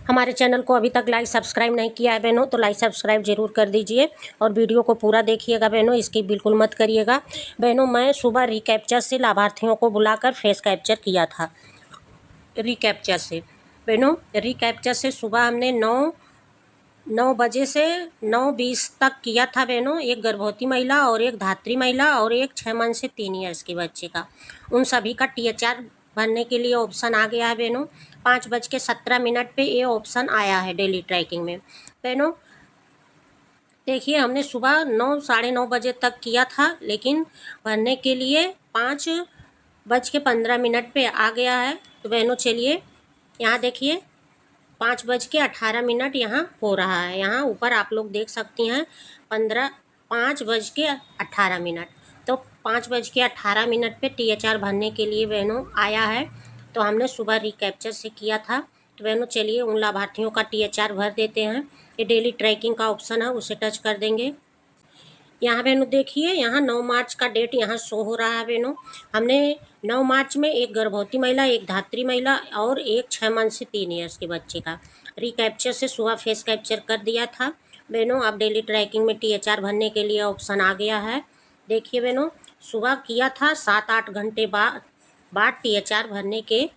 हमारे चैनल को अभी तक लाइक सब्सक्राइब नहीं किया है बहनों तो लाइक सब्सक्राइब ज़रूर कर दीजिए और वीडियो को पूरा देखिएगा बहनों, इसकी बिल्कुल मत करिएगा। बहनों मैं सुबह रिकैप्चर से लाभार्थियों को बुलाकर फेस कैप्चर किया था। रिकैप्चर से बहनों, रिकैप्चर से सुबह हमने 9 बजे से 9:20 तक किया था बहनों। एक गर्भवती महिला और एक धात्री महिला और एक 6 मंथ से 3 ईयर्स के बच्चे का, उन सभी का THR भरने के लिए ऑप्शन आ गया है बहनों। 5:17 पे ये ऑप्शन आया है डेली ट्रैकिंग में बहनों। देखिए हमने सुबह 9 साढ़े 9 बजे तक किया था, लेकिन भरने के लिए 5:15 पे आ गया है। तो बहनों चलिए यहाँ देखिए 5:18 यहाँ हो रहा है। यहाँ ऊपर आप लोग देख सकती हैं 5:18। तो 5:18 पे THR भरने के लिए बहनों आया है। तो हमने सुबह रिकैप्चर से किया था। तो बहनों चलिए उन लाभार्थियों का THR भर देते हैं। ये डेली ट्रैकिंग का ऑप्शन है, उसे टच कर देंगे। यहाँ बहनों देखिए यहाँ 9 मार्च का डेट यहाँ शो हो रहा है बहनों। हमने 9 मार्च में एक गर्भवती महिला, एक धात्री महिला और एक 6 मंथ से 3 ईयर्स के बच्चे का रिकैप्चर से सुबह फेस कैप्चर कर दिया था बहनों। अब डेली ट्रैकिंग में THR भरने के लिए ऑप्शन आ गया है। देखिए बहनों सुबह किया था, 7-8 घंटे बाद THR भरने के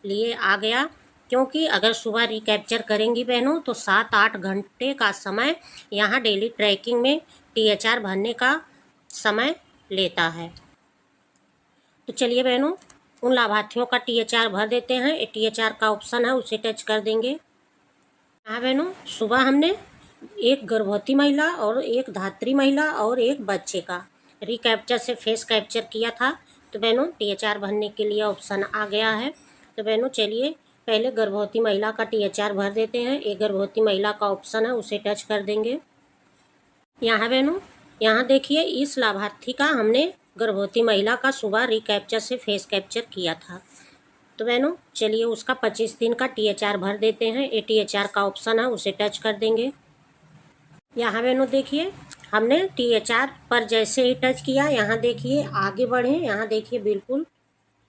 लिए आ गया, क्योंकि अगर सुबह रिकैप्चर करेंगी बहनों तो 7-8 घंटे का समय यहाँ डेली ट्रैकिंग में THR भरने का समय लेता है। तो चलिए बहनों उन लाभार्थियों का THR भर देते हैं। THR का ऑप्शन है, उसे टच कर देंगे। हाँ बहनों सुबह हमने एक गर्भवती महिला और एक धात्री महिला और एक बच्चे का रिकैप्चर से फेस कैप्चर किया था। तो बहनों THR भरने के लिए ऑप्शन आ गया है। तो बहनों चलिए पहले गर्भवती महिला का THR भर देते हैं। एक गर्भवती महिला का ऑप्शन है, उसे टच कर देंगे। यहाँ बहनों यहाँ देखिए इस लाभार्थी का हमने गर्भवती महिला का सुबह रिकैप्चर से फेस कैप्चर किया था। तो बहनों चलिए उसका 25 दिन का THR भर देते हैं। ये THR का ऑप्शन है, उसे टच कर देंगे। यहाँ बहनों देखिए हमने THR पर जैसे ही टच किया, यहाँ देखिए आगे बढ़े, यहाँ देखिए बिल्कुल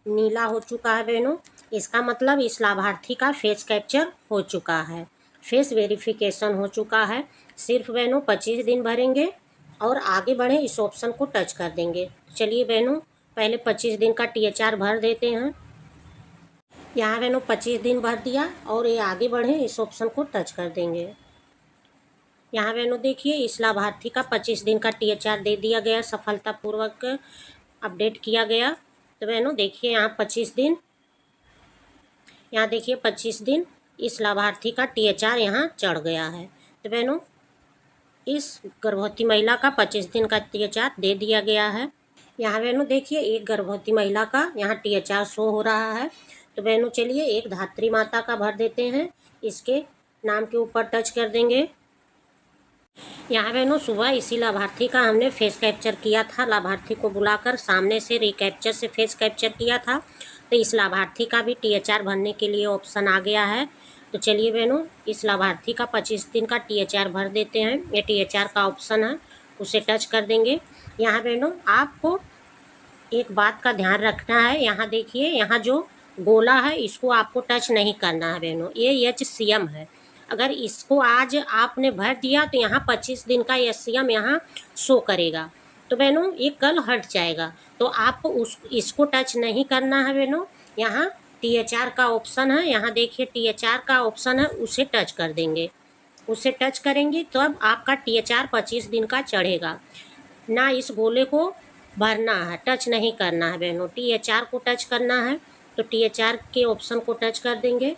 नीला हो चुका है बहनों। इसका मतलब इस लाभार्थी का फेस कैप्चर हो चुका है, फेस वेरिफिकेशन हो चुका है। सिर्फ बहनों 25 दिन भरेंगे और आगे बढ़े इस ऑप्शन को टच कर देंगे। चलिए बहनों पहले 25 दिन का THR भर देते हैं। यहाँ बहनों 25 दिन भर दिया और ये आगे बढ़े इस ऑप्शन को टच कर देंगे। यहाँ बहनों देखिए इस लाभार्थी का 25 दिन का THR दे दिया गया, सफलतापूर्वक अपडेट किया गया। तो बहनों देखिए यहाँ 25 दिन, यहाँ देखिए 25 दिन इस लाभार्थी का THR यहाँ चढ़ गया है। तो बहनों इस गर्भवती महिला का 25 दिन का THR दे दिया गया है। यहाँ बहनों देखिए एक गर्भवती महिला का यहाँ THR शो हो रहा है। तो बहनों चलिए एक धात्री माता का भर देते हैं, इसके नाम के ऊपर टच कर देंगे। यहाँ बहनों सुबह इसी लाभार्थी का हमने फेस कैप्चर किया था, लाभार्थी को बुलाकर सामने से रिकैप्चर से फेस कैप्चर किया था। तो इस लाभार्थी का भी THR भरने के लिए ऑप्शन आ गया है। तो चलिए बहनों इस लाभार्थी का 25 दिन का THR भर देते हैं। ये THR का ऑप्शन है, उसे टच कर देंगे। यहाँ बहनों आपको एक बात का ध्यान रखना है, यहाँ देखिए यहाँ जो गोला है इसको आपको टच नहीं करना है बहनों, ये HCM है। अगर इसको आज आपने भर दिया तो यहाँ 25 दिन का HCM यहाँ शो करेगा। तो बहनों ये कल हट जाएगा, तो आपको इसको टच नहीं करना है बहनों। यहाँ THR का ऑप्शन है, यहाँ देखिए THR का ऑप्शन है, उसे टच कर देंगे। उसे टच करेंगे तो अब आपका THR 25 दिन का चढ़ेगा ना। इस गोले को भरना है, टच नहीं करना है बहनों, THR को टच करना है। तो THR के ऑप्शन को टच कर देंगे।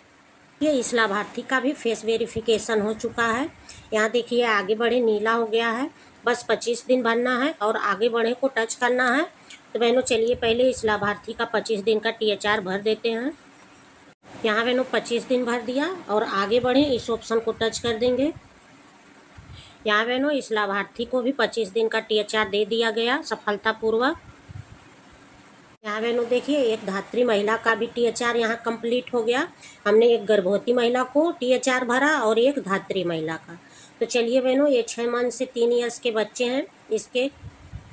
ये इस लाभार्थी का भी फेस वेरिफिकेशन हो चुका है। यहाँ देखिए आगे बढ़े नीला हो गया है, बस 25 दिन भरना है और आगे बढ़े को टच करना है। तो बहनों चलिए पहले इस लाभार्थी का 25 दिन का THR भर देते हैं। यहाँ बहनों 25 दिन भर दिया और आगे बढ़े इस ऑप्शन को टच कर देंगे। यहाँ बहनों इस लाभार्थी को भी 25 दिन का THR दे दिया गया सफलतापूर्वक। यहाँ बहनों देखिए एक धात्री महिला का भी THR यहाँ कंप्लीट हो गया। हमने एक गर्भवती महिला को THR भरा और एक धात्री महिला का। तो चलिए बहनों ये 6 मंथ से 3 ईयर्स के बच्चे हैं, इसके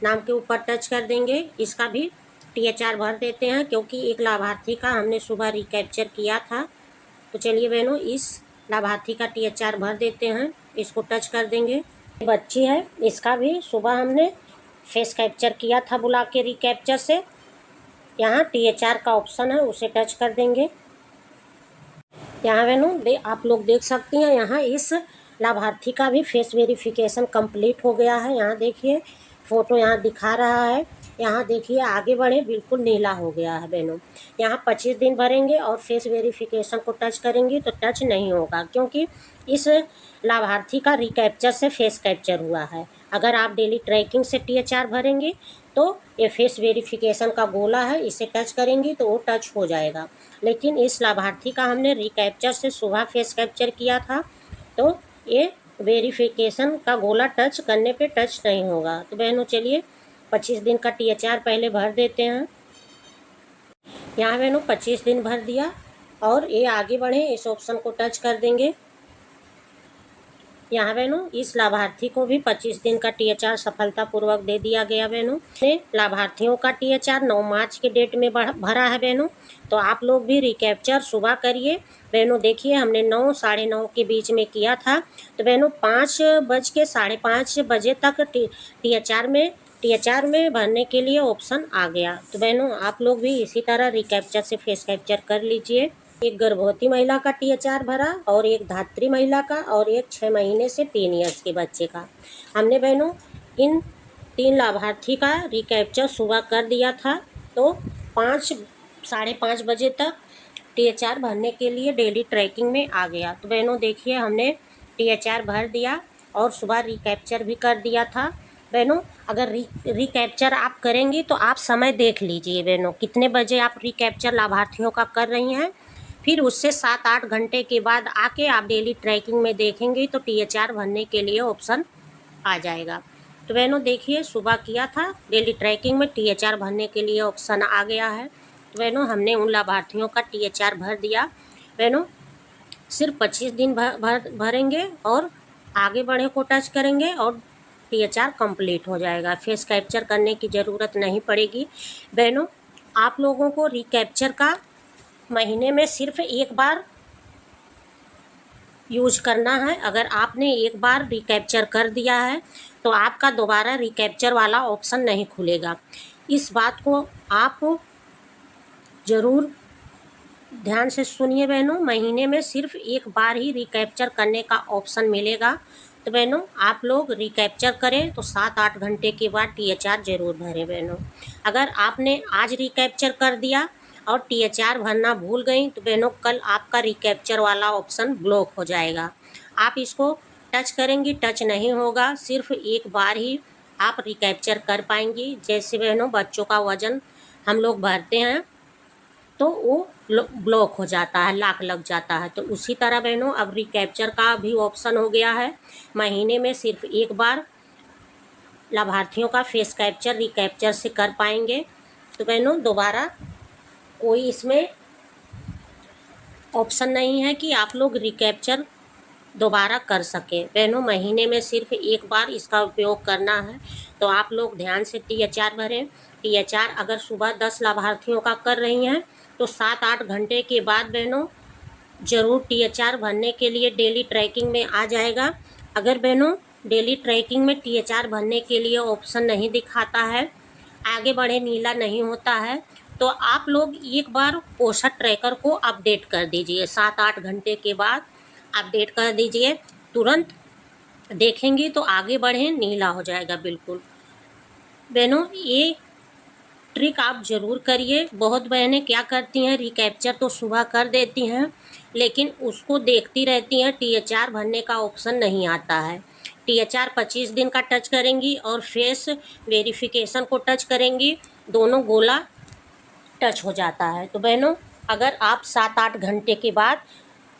नाम के ऊपर टच कर देंगे। इसका भी THR भर देते हैं, क्योंकि एक लाभार्थी का हमने सुबह रिकैप्चर किया था। तो चलिए बहनों इस लाभार्थी का THR भर देते हैं, इसको टच कर देंगे। बच्ची है, इसका भी सुबह हमने फेस कैप्चर किया था बुला के रिकैप्चर से। यहाँ THR का ऑप्शन है, उसे टच कर देंगे। यहाँ बहनों आप लोग देख सकती हैं, यहाँ इस लाभार्थी का भी फेस वेरिफिकेशन कंप्लीट हो गया है। यहाँ देखिए फ़ोटो यहाँ दिखा रहा है। यहाँ देखिए आगे बढ़े, बिल्कुल नीला हो गया है बहनों। यहाँ 25 दिन भरेंगे और फेस वेरिफिकेशन को टच करेंगे तो टच नहीं होगा, क्योंकि इस लाभार्थी का रिकैप्चर से फेस कैप्चर हुआ है। अगर आप डेली ट्रैकिंग से THR भरेंगे तो ये फेस वेरिफिकेशन का गोला है, इसे टच करेंगी तो वो टच हो जाएगा। लेकिन इस लाभार्थी का हमने रिकैप्चर से सुबह फेस कैप्चर किया था, तो ये वेरिफिकेशन का गोला टच करने पे टच नहीं होगा। तो बहनों चलिए 25 दिन का THR पहले भर देते हैं। यहाँ बहनों 25 दिन भर दिया और ये आगे बढ़े, इस ऑप्शन को टच कर देंगे। यहाँ बहनों इस लाभार्थी को भी 25 दिन का THR सफलतापूर्वक दे दिया गया। बहनों ने लाभार्थियों का THR 9 मार्च के डेट में भरा है बहनों। तो आप लोग भी रिकैप्चर सुबह करिए। बहनों देखिए हमने 9 साढ़े 9 के बीच में किया था, तो बहनों 5 बज के 5:30 बजे तक THR में भरने के लिए ऑप्शन आ गया। तो बहनों आप लोग भी इसी तरह रिकैप्चर से फेस कैप्चर कर लीजिए। एक गर्भवती महिला का THR भरा और एक धात्री महिला का और एक 6 महीने से 3 ईयर्स के बच्चे का। हमने बहनों इन 3 लाभार्थी का रिकैप्चर सुबह कर दिया था, तो 5 बजे तक THR भरने के लिए डेली ट्रैकिंग में आ गया। तो बहनों देखिए हमने THR भर दिया और सुबह रिकैप्चर भी कर दिया था। बहनों अगर रिकैप्चर आप करेंगी तो आप समय देख लीजिए बहनों, कितने बजे आप रिकैप्चर लाभार्थियों का कर रही हैं। फिर उससे 7-8 घंटे के बाद आके आप डेली ट्रैकिंग में देखेंगे तो THR भरने के लिए ऑप्शन आ जाएगा। तो बहनों देखिए सुबह किया था, डेली ट्रैकिंग में THR भरने के लिए ऑप्शन आ गया है। तो बहनों हमने उन लाभार्थियों का THR भर दिया। बहनों सिर्फ 25 दिन भरेंगे और आगे बढ़े को टच करेंगे और THR कंप्लीट हो जाएगा। फेस कैप्चर करने की ज़रूरत नहीं पड़ेगी। बहनों आप लोगों को रिकैप्चर का महीने में सिर्फ एक बार यूज करना है। अगर आपने एक बार रिकैप्चर कर दिया है तो आपका दोबारा रिकैप्चर वाला ऑप्शन नहीं खुलेगा। इस बात को आप ज़रूर ध्यान से सुनिए बहनों, महीने में सिर्फ एक बार ही रिकैप्चर करने का ऑप्शन मिलेगा। तो बहनों आप लोग रिकैप्चर करें तो 7-8 घंटे के बाद THR ज़रूर भरें। बहनों अगर आपने आज रिकैप्चर कर दिया और THR भरना भूल गई तो बहनों कल आपका रिकैप्चर वाला ऑप्शन ब्लॉक हो जाएगा। आप इसको टच करेंगी, टच नहीं होगा, सिर्फ एक बार ही आप रिकैप्चर कर पाएंगी। जैसे बहनों बच्चों का वज़न हम लोग भरते हैं तो वो ब्लॉक हो जाता है, लॉक लग जाता है। तो उसी तरह बहनों अब रिकैप्चर का भी ऑप्शन हो गया है। महीने में सिर्फ एक बार लाभार्थियों का फेस कैप्चर रिकैप्चर से कर पाएंगे। तो बहनों दोबारा कोई इसमें ऑप्शन नहीं है कि आप लोग रिकैप्चर दोबारा कर सकें। बहनों महीने में सिर्फ एक बार इसका उपयोग करना है। तो आप लोग ध्यान से THR भरें। THR अगर सुबह 10 लाभार्थियों का कर रही हैं तो 7-8 घंटे के बाद बहनों ज़रूर THR भरने के लिए डेली ट्रैकिंग में आ जाएगा। अगर बहनों डेली ट्रैकिंग में THR भरने के लिए ऑप्शन नहीं दिखाता है, आगे बढ़े नीला नहीं होता है, तो आप लोग एक बार पोषण ट्रैकर को अपडेट कर दीजिए। 7-8 घंटे के बाद अपडेट कर दीजिए, तुरंत देखेंगी तो आगे बढ़े नीला हो जाएगा बिल्कुल। बहनों ये ट्रिक आप ज़रूर करिए। बहुत बहनें क्या करती हैं, रिकैप्चर तो सुबह कर देती हैं लेकिन उसको देखती रहती हैं, THR भरने का ऑप्शन नहीं आता है। THR 25 दिन का टच करेंगी और फेस वेरिफिकेशन को टच करेंगी, दोनों गोला टच हो जाता है। तो बहनों अगर आप 7-8 घंटे के बाद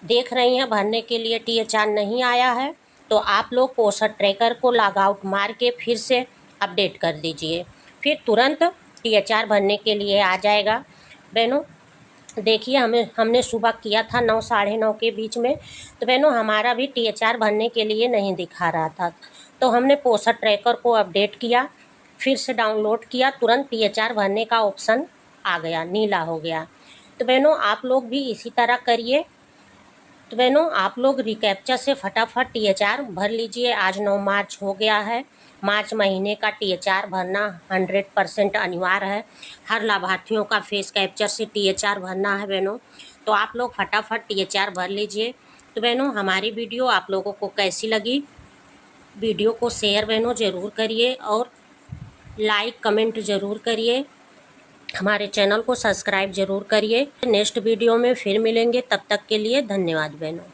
देख रही हैं भरने के लिए THR नहीं आया है तो आप लोग पोषण ट्रैकर को लॉग आउट मार के फिर से अपडेट कर दीजिए, फिर तुरंत THR भरने के लिए आ जाएगा। बहनों देखिए हमने सुबह किया था 9 साढ़े 9 के बीच में, तो बहनों हमारा भी THR भरने के लिए नहीं दिखा रहा था, तो हमने पोषण ट्रैकर को अपडेट किया, फिर से डाउनलोड किया, तुरंत THR भरने का ऑप्शन आ गया, नीला हो गया। तो बहनों आप लोग भी इसी तरह करिए। तो बहनों आप लोग रिकैप्चा से फटाफट THR भर लीजिए। आज 9 मार्च हो गया है। मार्च महीने का THR भरना 100% अनिवार्य है। हर लाभार्थियों का फेस कैप्चर से THR भरना है बहनों। तो आप लोग फटाफट THR भर लीजिए। तो बहनों हमारी वीडियो आप लोगों को कैसी लगी? वीडियो को शेयर बहनों ज़रूर करिए और लाइक कमेंट ज़रूर करिए। हमारे चैनल को सब्सक्राइब ज़रूर करिए। नेक्स्ट वीडियो में फिर मिलेंगे, तब तक के लिए धन्यवाद बहनों।